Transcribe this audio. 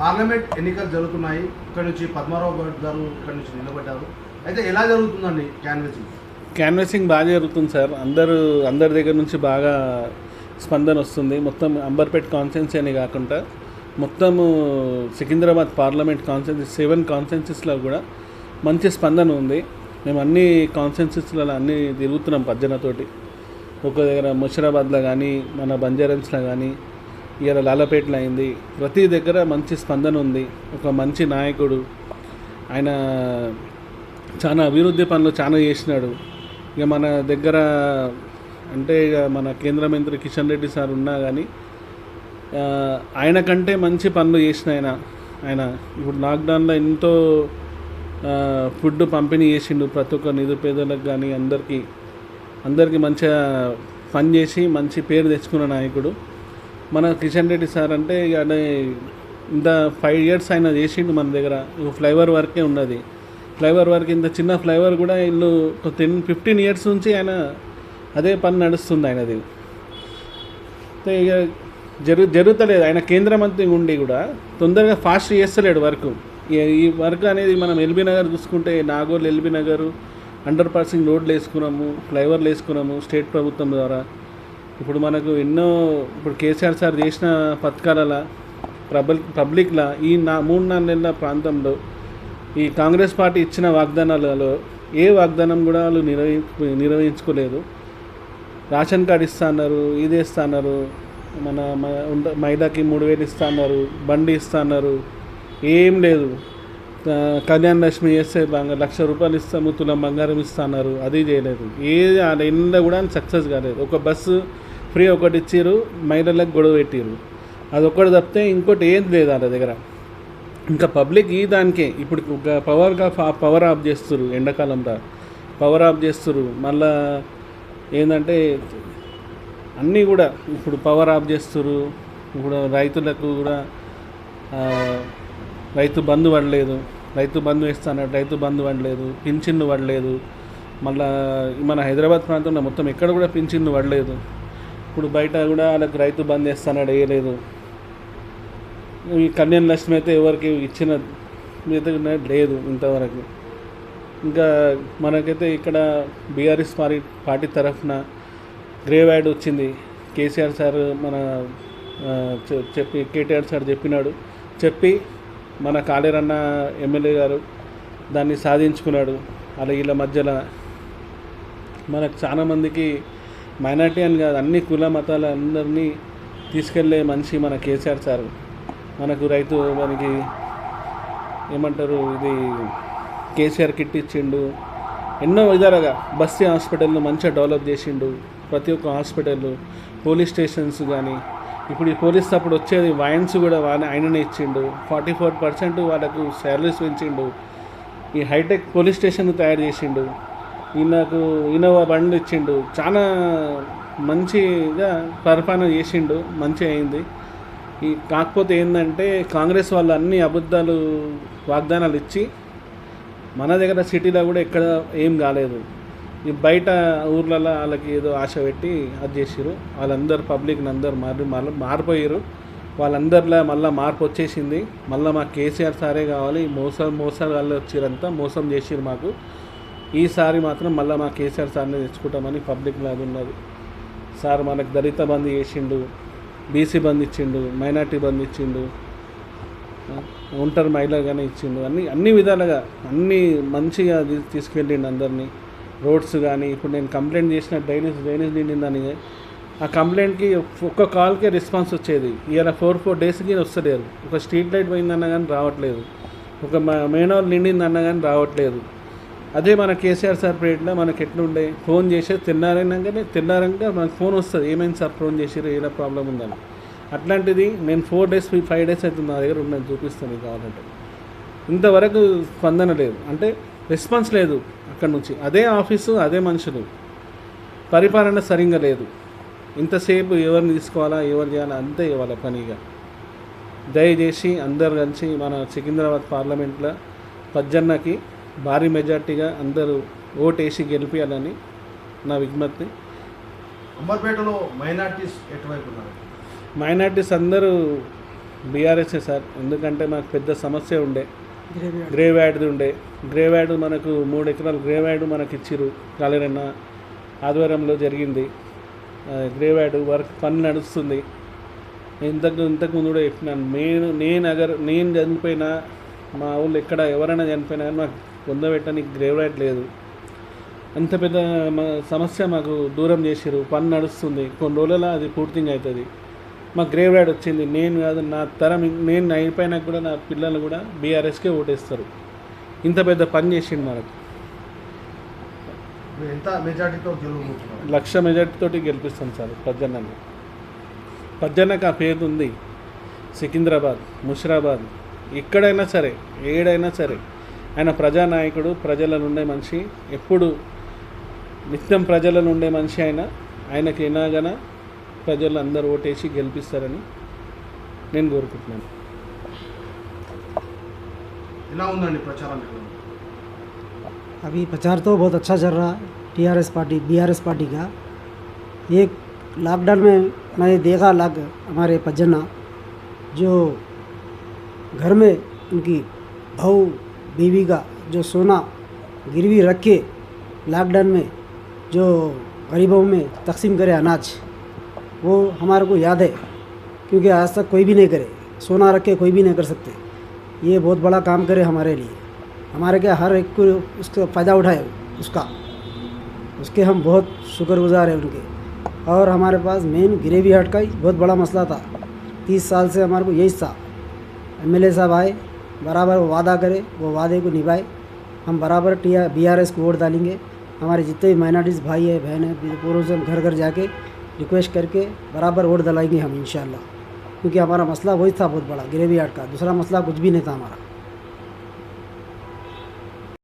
Parliament ఎన్నికలు జరుగుతున్నాయి. ఇక్కడ నుంచి పద్మారావు గారు ఇక్కడ నుంచి నిలబడ్డారు. అయితే ఎలా జరుగుతుందండి క్యాన్వసింగ్? క్యాన్వసింగ్ బాగా జరుగుతుంది సార్. అందరి దగ్గర నుంచి బాగా స్పందన వస్తుంది. మొత్తం అంబర్పేట్ కాన్స్టిట్యున్సీ అని కాకుండా మొత్తము సికింద్రాబాద్ పార్లమెంట్ కాన్స్టిట్యున్సీ 7 కాన్స్టిట్యున్సీస్లో కూడా మంచి స్పందన ఉంది. మేము అన్ని కాన్స్టిట్యున్సీస్లలో అన్నీ తిరుగుతున్నాం పజ్జనతోటి. ఒక దగ్గర ముషిరాబాద్లో కానీ, మన బంజారాహిల్స్లో కానీ, ఇవాళ లాలపేటలో అయింది. ప్రతి దగ్గర మంచి స్పందన ఉంది. ఒక మంచి నాయకుడు, ఆయన చాలా అభివృద్ధి పనులు చాలా చేసినాడు. ఇక మన దగ్గర అంటే ఇక మన కేంద్ర మంత్రి కిషన్ రెడ్డి సార్ ఉన్నా కానీ ఆయన కంటే మంచి పనులు చేసిన ఆయన ఇప్పుడు లాక్డౌన్లో ఎంతో ఫుడ్ పంపిణీ చేసిండు ప్రతి ఒక్క నిరుపేదలకు కానీ అందరికీ మంచిగా పని చేసి మంచి పేరు తెచ్చుకున్న నాయకుడు మన కిషన్ రెడ్డి సార్. అంటే ఇంత 5 years ఆయన చేసిండు మన దగ్గర. ఫ్లైఓవర్ వర్కే ఉన్నది. ఫ్లైఓవర్ వర్క్ ఇంత చిన్న ఫ్లైఓవర్ కూడా వీళ్ళు 10-15 years నుంచి ఆయన అదే పని నడుస్తుంది ఆయనది. ఇక జరుగుతలేదు. ఆయన కేంద్ర మంత్రి ఉండి కూడా తొందరగా ఫాస్ట్ చేస్తలేడు వర్క్. ఈ వర్క్ అనేది మనం ఎల్బీ నగర్ చూసుకుంటే, Nagole LB Nagar under passing రోడ్లు వేసుకున్నాము, ఫ్లైఓవర్లు వేసుకున్నాము స్టేట్ ప్రభుత్వం ద్వారా. ఇప్పుడు మనకు ఇప్పుడు కేసీఆర్ సార్ చేసిన పథకాల పబ్లిక్లా ఈ 3-4 నెలల ప్రాంతంలో ఈ కాంగ్రెస్ పార్టీ ఇచ్చిన వాగ్దానాలలో ఏ వాగ్దానం కూడా వాళ్ళు నిర్వహించుకోలేదు. రేషన్ కార్డు ఇస్తా అన్నారు, ఇది ఇస్తా అన్నారు, మన మహిళకి 3,000 ఇస్తా అన్నారు, బండి ఇస్తా అన్నారు, ఏం లేదు. కళ్యాణ లక్ష్మి చేస్తే ₹1,00,000 ఇస్తాము, తులం బంగారం ఇస్తా అన్నారు, అది చేయలేదు. ఏది ఎన్నో కూడా సక్సెస్ కాలేదు. ఒక బస్సు ఫ్రీ ఒకటి ఇచ్చారు, మహిళలకు గొడవ పెట్టారు, అది ఒక్కటి తప్పితే ఇంకోటి ఏం లేదు వాళ్ళ దగ్గర. ఇంకా పబ్లిక్ ఈ దానికే ఇప్పుడు పవర్ ఆఫ్ చేస్తారు. ఎండాకాలంలో పవర్ ఆఫ్ చేస్తారు. మళ్ళా ఏంటంటే అన్నీ కూడా ఇప్పుడు పవర్ ఆఫ్ చేస్తారు. ఇప్పుడు రైతులకు కూడా రైతు బంధు పడలేదు, రైతు బంధు ఇస్తానట్టు రైతు బంధు పడలేదు, పింఛన్లు పడలేదు. మళ్ళా మన హైదరాబాద్ ప్రాంతంలో మొత్తం ఎక్కడ కూడా పింఛన్లు పడలేదు. ఇప్పుడు బయట కూడా వాళ్ళకి రైతు బంధు ఇస్తానట్టు వేయలేదు. ఈ కళ్యాణ లక్ష్మి అయితే ఎవరికి ఇచ్చిన లేదు ఇంతవరకు. ఇంకా మనకైతే ఇక్కడ బీఆర్ఎస్ పార్టీ తరఫున గ్రేవ్ యాడ్ వచ్చింది. కేసీఆర్ సార్ కేటీఆర్ సార్ చెప్పి మన కాళేరన్న ఎమ్మెల్యే గారు దాన్ని సాధించుకున్నాడు. అలా వీళ్ళ మధ్యలో మనకు చాలామందికి మైనార్టీ అని కాదు, అన్ని కుల మతాల అందరినీ తీసుకెళ్లే మనిషి మన కేసీఆర్ సార్. మనకి ఏమంటారు, ఇది కేసీఆర్ కిట్ ఇచ్చిండు. ఎన్నో విధాలుగా బస్తీ హాస్పిటల్ను మంచిగా డెవలప్ చేసిండు. ప్రతి ఒక్క హాస్పిటల్, పోలీస్ స్టేషన్స్ కానీ, ఇప్పుడు ఈ పోలీస్ అప్పుడు వచ్చేది వైన్స్ కూడా ఆయననే ఇచ్చిండు. 44% వాళ్ళకు శాలరీస్ పెంచిండు. ఈ హైటెక్ పోలీస్ స్టేషన్ తయారు చేసిండు. ఈయనకు ఇన్నోవా బండ్లు ఇచ్చిండు. చాలా మంచిగా పరిపాలన చేసిండు, మంచిగా అయింది. కాకపోతే ఏంటంటే కాంగ్రెస్ వాళ్ళు అన్ని అబద్ధాలు వాగ్దానాలు ఇచ్చి మన దగ్గర సిటీలో కూడా ఎక్కడ ఏం కాలేదు. ఈ బయట ఊర్లలో వాళ్ళకి ఏదో ఆశ పెట్టి అది చేసిరు. వాళ్ళందరూ పబ్లిక్ని అందరూ మారిపోయారు. వాళ్ళందరిలో మళ్ళీ మార్పు వచ్చేసింది. మళ్ళీ మాకు కేసీఆర్ సారే కావాలి. మోసాలు వాళ్ళు వచ్చిరంతా మోసం చేసిరు మాకు. ఈసారి మాత్రం మళ్ళీ మా కేసీఆర్ సార్ని తెచ్చుకుంటామని పబ్లిక్లో అది ఉన్నది. సార్ మనకు దళిత బంద్ చేసిండు, బీసీ బంద్ ఇచ్చిండు, మైనార్టీ బంద్ ఇచ్చిండు, ఒంటరి మహిళగానే ఇచ్చిండు. అన్ని విధాలుగా అన్నీ మంచిగా తీసుకెళ్ళిండు అందరినీ. రోడ్స్ కానీ ఇప్పుడు నేను కంప్లైంట్ చేసిన డ్రైనేజ్ నిండిందని, ఆ కంప్లైంట్కి ఒక్క కాల్కే రెస్పాన్స్ వచ్చేది. ఇలా 4 డేస్కి వస్తలేరు. ఒక స్ట్రీట్ లైట్ పోయిందన్నా కానీ రావట్లేదు, ఒక మెయిన్ నిండిందన్నా కానీ రావట్లేదు. అదే మన కేసీఆర్ సార్ పీరియడ్లో మనకి ఎట్లుండే, ఫోన్ చేసే తెల్లారంగా మనకు ఫోన్ వస్తుంది, ఏమైంది సార్ ఫోన్ చేసిరు, ఏదో ప్రాబ్లం ఉందని. అట్లాంటిది నేను 4 days 5 days అవుతుంది నా దగ్గర ఉన్నది, చూపిస్తాను కావాలంటే. ఇంతవరకు స్పందన లేదు, అంటే రెస్పాన్స్ లేదు అక్కడ నుంచి. అదే ఆఫీసు, అదే మనుషులు, పరిపాలన సరిగ్గా లేదు. ఇంతసేపు ఎవరిని తీసుకోవాలా, ఎవరు చేయాలా అంతే ఇవ్వాలి పనిగా. దయచేసి అందరు కలిసి మన సికింద్రాబాద్ పార్లమెంట్లో పజ్జన్నకి భారీ మెజార్టీగా అందరూ ఓటేసి గెలిపించాలని నా విజ్ఞప్తి. అంబర్పేటలో మైనార్టీస్ ఎటువైపు ఉన్నారు? మైనార్టీస్ అందరూ బీఆర్ఎస్ఏ సార్. ఎందుకంటే మాకు పెద్ద సమస్య ఉండే గ్రేవ్ యార్డ్ది ఉండే. గ్రేవ్ యార్డ్ మనకు 3 ఎకరాలు గ్రేవ్ యార్డ్ మనకి ఇచ్చిర్రు. కాలేరన్న ఆధ్వర్యంలో జరిగింది. గ్రేవ్ యార్డ్ వర్క్ పని నడుస్తుంది. ఇంతకు ముందు కూడా చెప్పినాను. నేను చనిపోయినా మా ఊళ్ళో ఎక్కడ ఎవరైనా చనిపోయినా కానీ మాకు పొందబెట్టడానికి గ్రేవ్ యార్డ్ లేదు. అంత పెద్ద సమస్య మాకు దూరం చేసిర్రు. పని నడుస్తుంది. కొన్ని రోజులలో అది పూర్తిగా అవుతుంది. మాకు గ్రేవ్ యార్డ్ వచ్చింది. నేను కాదు, నా తరం, నేను అయిపోయినా కూడా నా పిల్లలు కూడా బీఆర్ఎస్కే ఓటేస్తారు. ఇంత పెద్ద పని చేసిండు మనకు. మీరు ఎంత మెజార్టీతో గెలుపుతున్నారు? 1,00,000 మెజార్టీతోటి గెలిపిస్తాం సార్ పజ్జన్నని. పజ్జన్నకు ఆ పేరు ఉంది. సికింద్రాబాద్, ముషిరాబాద్, ఎక్కడైనా సరే, ఏడైనా సరే ఆయన ప్రజానాయకుడు, ప్రజలలో ఉండే మనిషి, ఎప్పుడు నిత్యం ప్రజలలో ఉండే మనిషి. ఆయనకి ఎలాగైనా ప్రజలు అందరూ ఓటేసి గెలిపిస్తారని నేను కోరుకుంటున్నాను. ఎలా ఉందండి ప్రచారం? अभी प्रचार तो बहुत अच्छा चल रहा है बीआरएस पार्टी का। एक लॉकडाउन में मैं देखा हमारे पज्जना जो घर में उनकी बहू बीवी का जो सोना गिरवी रख के लॉकडाउन में जो गरीबों में तकसीम करे अनाज, वो हमारे को याद है, क्योंकि आज तक कोई भी नहीं करे। सोना रख के कोई भी नहीं कर सकते। ये बहुत बड़ा काम करे हमारे लिए। हमारे क्या हर एक को उसका फ़ायदा उठाए उसके हम बहुत शुक्रगुजार हैं उनके। और हमारे पास मेन ग्रेवी हाट का ही बहुत बड़ा मसला था। 30 साल से हमारे को यही था। एमएलए साहब आए, बराबर वो वादा करे, वो वादे को निभाए। हम बराबर बीआरएस को वोट डालेंगे। हमारे जितने भी माइनॉरिटीज़ भाई है, बहन है, पूर्व से घर घर जाके रिक्वेस्ट करके बराबर वोट दिलाएंगे हम इंशाल्लाह। क्योंकि हमारा मसला वही था बहुत बड़ा, ग्रेवी हाट का। दूसरा मसला कुछ भी नहीं था हमारा।